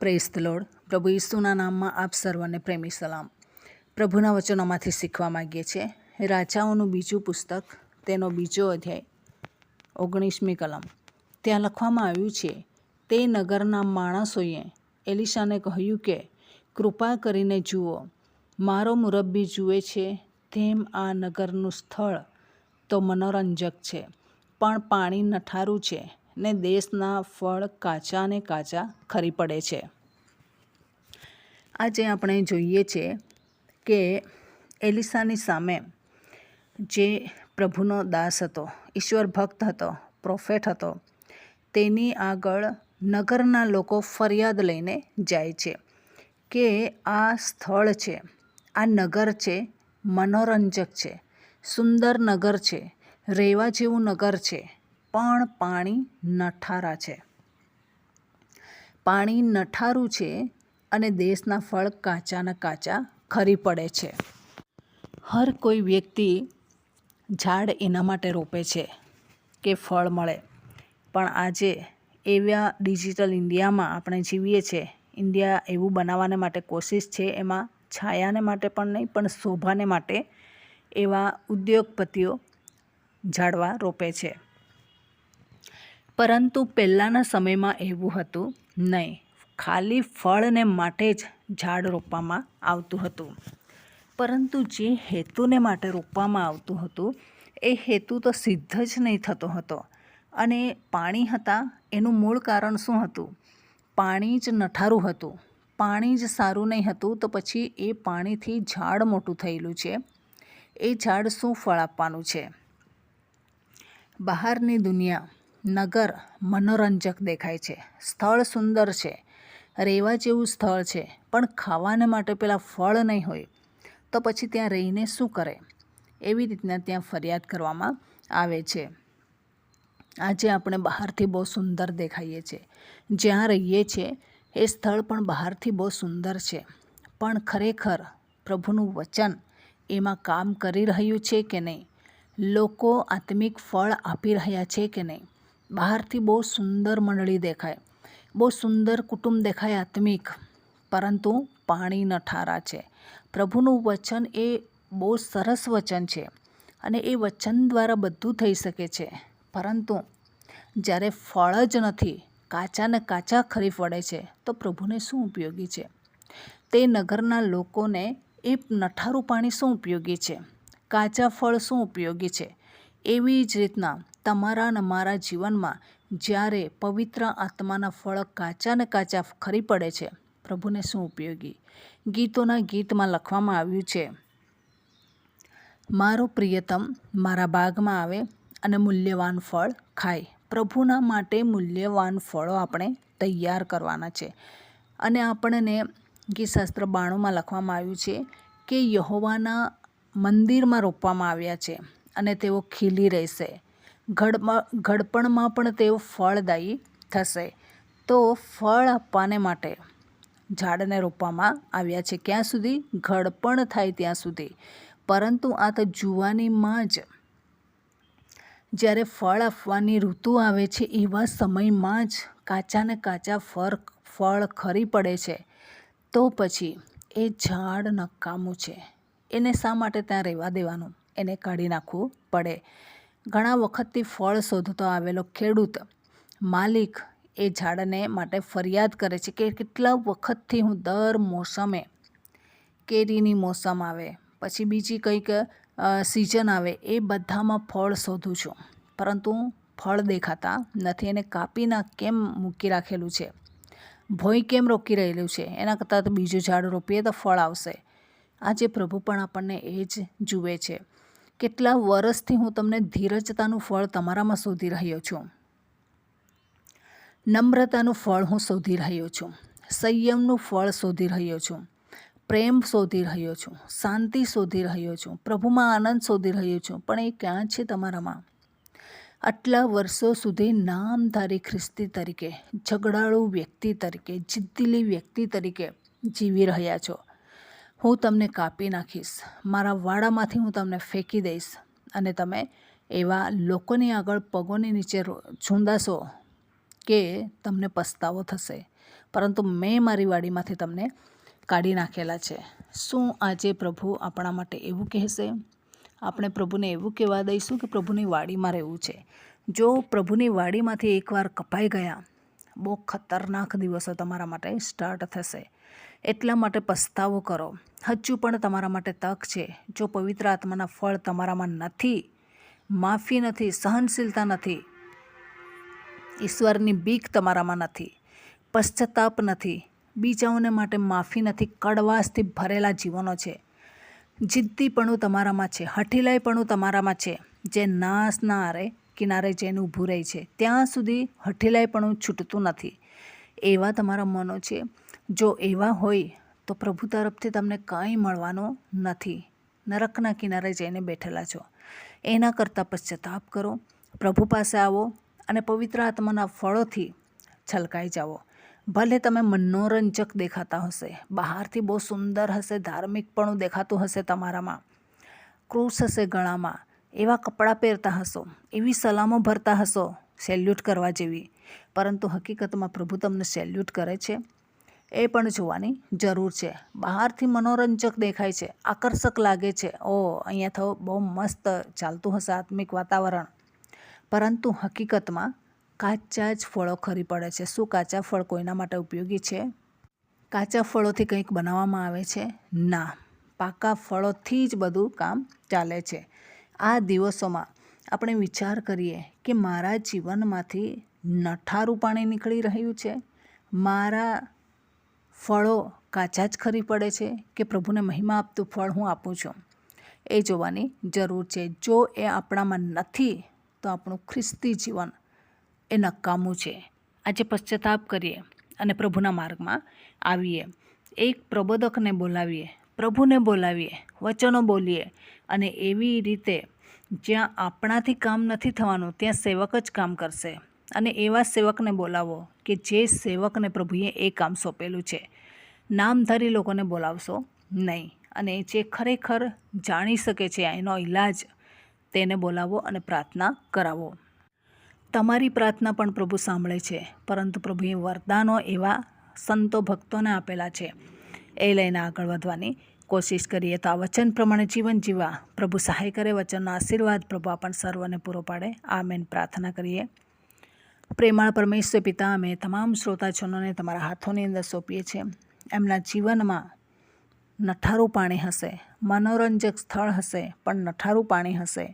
Praise the lord. પ્રભુ ઈસુના નામમાં આપ સર્વને પ્રેમી સલામ. પ્રભુના વચનોમાંથી શીખવા માગીએ છીએ. રાજાઓનું બીજું પુસ્તક, તેનો બીજો અધ્યાય, 19મી કલમ. ત્યાં લખવામાં આવ્યું છે, તે નગરના માણસોએ એલિશાને કહ્યું કે, કૃપા કરીને જુઓ, મારો મુરબ્બી જુએ છે તેમ આ નગરનું સ્થળ તો મનોરંજક છે, પણ પાણી નઠારું છે ને દેશના ફળ કાચા ને કાચા ખરી પડે છે. આજે આપણે જોઈએ છે કે એલિશાની સામે જે પ્રભુનો દાસ હતો, ઈશ્વર ભક્ત હતો, પ્રોફેટ હતો, તેની આગળ નગરના લોકો ફરિયાદ લઈને જાય છે કે આ સ્થળ છે, આ નગર છે, મનોરંજક છે, સુંદર નગર છે, રહેવા જેવું નગર છે, પણ પાણી નઠારા છે. પાણી નઠારું છે અને દેશના ફળ કાચાના કાચા ખરી પડે છે. હર કોઈ વ્યક્તિ ઝાડ એના માટે રોપે છે કે ફળ મળે, પણ આજે એવા ડિજિટલ ઇન્ડિયામાં આપણે જીવીએ છીએ. ઇન્ડિયા એવું બનાવવાને માટે કોશિશ છે, એમાં છાયાને માટે પણ નહીં, પણ શોભાને માટે એવા ઉદ્યોગપતિઓ ઝાડવા રોપે છે. પરંતુ પહેલાંના સમયમાં એવું હતું નહીં. ખાલી ફળને માટે જ ઝાડ રોપવામાં આવતું હતું. પરંતુ જે હેતુને માટે રોપવામાં આવતું હતું એ હેતુ તો સિદ્ધ જ નહીં થતો હતો. અને પાણી હતા એનું મૂળ કારણ શું હતું? પાણી જ નઠારું હતું, પાણી જ સારું નહીં હતું. તો પછી એ પાણીથી ઝાડ મોટું થયેલું છે, એ ઝાડ શું ફળ આપવાનું છે? બહારની દુનિયા, નગર મનોરંજક દેખાય છે, સ્થળ સુંદર છે, રહેવા જેવું સ્થળ છે, પણ ખાવાને માટે પેલા ફળ નહીં હોય તો પછી ત્યાં રહીને શું કરે? એવી રીતના ત્યાં ફરિયાદ કરવામાં આવે છે. આજે આપણે બહારથી બહુ સુંદર દેખાઈએ છીએ, જ્યાં રહીએ છીએ એ સ્થળ પણ બહારથી બહુ સુંદર છે, પણ ખરેખર પ્રભુનું વચન એમાં કામ કરી રહ્યું છે કે નહીં? લોકો આત્મિક ફળ આપી રહ્યા છે કે નહીં? બહારથી બહુ સુંદર મંડળી દેખાય, બહુ સુંદર કુટુંબ દેખાય આત્મિક, પરંતુ પાણી નઠારા છે. પ્રભુનું વચન એ બહુ સરસ વચન છે અને એ વચન દ્વારા બધું થઈ શકે છે, પરંતુ જ્યારે ફળ જ નથી, કાચા ને કાચા ખરી પડે છે, તો પ્રભુને શું ઉપયોગી છે? તે નગરના લોકોને એ નઠારું પાણી શું ઉપયોગી છે? કાચા ફળ શું ઉપયોગી છે? એવી જ રીતના તમારા અને મારા જીવનમાં જ્યારે પવિત્ર આત્માના ફળ કાચા ને કાચા ખરી પડે છે, પ્રભુને શું ઉપયોગી? ગીતોના ગીતમાં લખવામાં આવ્યું છે, મારો પ્રિયતમ મારા બાગમાં આવે અને મૂલ્યવાન ફળ ખાય. પ્રભુના માટે મૂલ્યવાન ફળો આપણે તૈયાર કરવાના છે. અને આપણને ગીતશાસ્ત્ર 92માં લખવામાં આવ્યું છે કે યહોવાના મંદિરમાં રોપવામાં આવ્યા છે અને તેઓ ખીલી રહેશે, ઘડપણમાં પણ તેઓ ફળદાયી થશે. તો ફળ આપવાને માટે ઝાડને રોપવામાં આવ્યા છે. ક્યાં સુધી? ઘડપણ થાય ત્યાં સુધી. પરંતુ આ તો જુવાનીમાં જ, જ્યારે ફળ આપવાની ઋતુ આવે છે એવા સમયમાં જ કાચા ને કાચા ફળ ખરી પડે છે, તો પછી એ ઝાડ નકામું છે. એને શા માટે ત્યાં રહેવા દેવાનું? એને કાઢી નાખવું પડે. ઘણા વખતથી ફળ શોધતો આવેલો ખેડૂત માલિક એ ઝાડને માટે ફરિયાદ કરે છે કે કેટલા વખતથી હું દર મોસમે, કેરીની મોસમ આવે, પછી બીજી કંઈક સિઝન આવે, એ બધામાં ફળ શોધું છું, પરંતુ ફળ દેખાતા નથી. એને કાપીને કેમ મૂકી રાખેલું છે? ભોંય કેમ રોકી રહેલું છે? એના કરતાં તો બીજું ઝાડ રોપીએ તો ફળ આવશે. આજે પ્રભુ પણ આપણને એ જ જુએ છે. કેટલા વર્ષથી હું તમને ધીરજતાનું ફળ તમારામાં શોધી રહ્યો છું, નમ્રતાનું ફળ હું શોધી રહ્યો છું, સંયમનું ફળ શોધી રહ્યો છું, પ્રેમ શોધી રહ્યો છું, શાંતિ શોધી રહ્યો છું, પ્રભુમાં આનંદ શોધી રહ્યો છું, પણ એ ક્યાં છે તમારામાં? આટલા વર્ષો સુધી નામધારી ખ્રિસ્તી તરીકે, ઝઘડાળુ વ્યક્તિ તરીકે, જિદ્દીલી વ્યક્તિ તરીકે જીવી રહ્યા છો. હું તમને કાપી નાખીશ, મારા વાડામાંથી હું તમને ફેંકી દઈશ અને તમે એવા લોકોની આગળ પગોની નીચે ઝૂંદાશો કે તમને પસ્તાવો થશે. પરંતુ મેં મારી વાડીમાંથી તમને કાઢી નાખેલા છે. શું આજે પ્રભુ આપણા માટે એવું કહેશે? આપણે પ્રભુને એવું કહેવા દઈશું કે પ્રભુની વાડીમાં રહેવું છે. જો પ્રભુની વાડીમાંથી એકવાર કપાઈ ગયા, બહુ ખતરનાક દિવસો તમારા માટે સ્ટાર્ટ થશે. એટલા માટે પસ્તાવો કરો. હજુ પણ તમારા માટે તક છે. જો પવિત્ર આત્માના ફળ તમારામાં નથી, માફી નથી, સહનશીલતા નથી, ઈશ્વરની બીક તમારામાં નથી, પશ્ચાતાપ નથી, બીજાઓને માટે માફી નથી, કડવાશથી ભરેલા જીવનો છે, જિદ્દીપણું તમારામાં છે, હઠીલાઈપણું તમારામાં છે, જે નાશના આરે કિનારે જઈને ઊભું રહે છે, ત્યાં સુધી હઠીલાઈપણું છૂટતું નથી, એવા તમારા મનો છે. જો એવા હોય તો પ્રભુ તરફથી તમને કંઈ મળવાનું નથી. નરકના કિનારે જઈને બેઠેલા છો. એના કરતાં પશ્ચાતાપ કરો, પ્રભુ પાસે આવો અને પવિત્ર આત્માના ફળોથી છલકાઈ જાઓ. ભલે તમે મનોરંજક દેખાતા હશે, બહારથી બહુ સુંદર હશે, ધાર્મિકપણું દેખાતું હશે, તમારામાં ક્રૂસ હશે ગળામાં, એવા કપડાં પહેરતા હશો, એવી સલામો ભરતા હશો સેલ્યુટ કરવા જેવી, પરંતુ હકીકતમાં પ્રભુ તમને સેલ્યુટ કરે છે એ પણ જોવાની જરૂર છે. બહારથી મનોરંજક દેખાય છે, આકર્ષક લાગે છે, અહીંયા તો બહુ મસ્ત ચાલતું હશે આત્મિક વાતાવરણ, પરંતુ હકીકતમાં કાચા જ ફળો ખરી પડે છે. શું કાચા ફળ કોઈના માટે ઉપયોગી છે? કાચા ફળોથી કંઈક બનાવવામાં આવે છે? ના, પાકા ફળોથી જ બધું કામ ચાલે છે. આ દિવસોમાં આપણે વિચાર કરીએ કે મારા જીવનમાંથી નઠારું પાણી નીકળી રહ્યું છે, મારા ફળો કાચા જ ખરી પડે છે કે પ્રભુને મહિમા આપતું ફળ હું આપું છું, એ જોવાની જરૂર છે. જો એ આપણામાં નથી તો આપણું ખ્રિસ્તી જીવન એ નકામું છે. આજે પશ્ચાતાપ કરીએ અને પ્રભુના માર્ગમાં આવીએ. એક પ્રબોધકને બોલાવીએ, પ્રભુને બોલાવીએ, વચનો બોલીએ, અને એવી રીતે જ્યાં આપણાથી કામ નથી થવાનું ત્યાં સેવક જ કામ કરશે. અને એવા સેવકને બોલાવો કે જે સેવકને પ્રભુએ એ કામ સોંપેલું છે. નામધારી લોકોને બોલાવશો નહીં, અને જે ખરેખર જાણી શકે છે એનો ઈલાજ, તેને બોલાવો અને પ્રાર્થના કરાવો. તમારી પ્રાર્થના પણ પ્રભુ સાંભળે છે, પરંતુ પ્રભુએ વરદાનો એવા સંતો ભક્તોને આપેલા છે, એ લઈને આગળ વધવાની કોશિશ કરીએ. તો આ વચન પ્રમાણે જીવન જીવવા પ્રભુ સહાય કરે. વચનનો આશીર્વાદ પ્રભુ આપણને સર્વને પૂરો પાડે. આમેન. પ્રાર્થના કરીએ. પ્રેમાળ પરમેશ્વર પિતા, અમે તમામ શ્રોતાજનોને તમારા હાથોની અંદર સોંપીએ છીએ. એમના જીવનમાં નઠારું પાણી હશે, મનોરંજક સ્થળ હશે, પણ નઠારું પાણી હશે,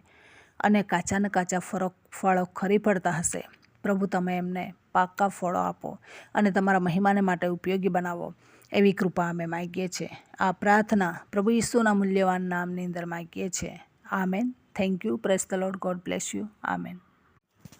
અને કાચાને કાચા ફળો ખરી પડતા હશે. પ્રભુ તમે એમને પાકા ફળો આપો અને તમારા મહિમાને માટે ઉપયોગી બનાવો, એવી કૃપા અમે માગીએ છીએ. આ પ્રાર્થના પ્રભુ ઈસુના મૂલ્યવાન નામની અંદર માગીએ છીએ. Amen. Thank you. Praise the lord. God bless you. Amen.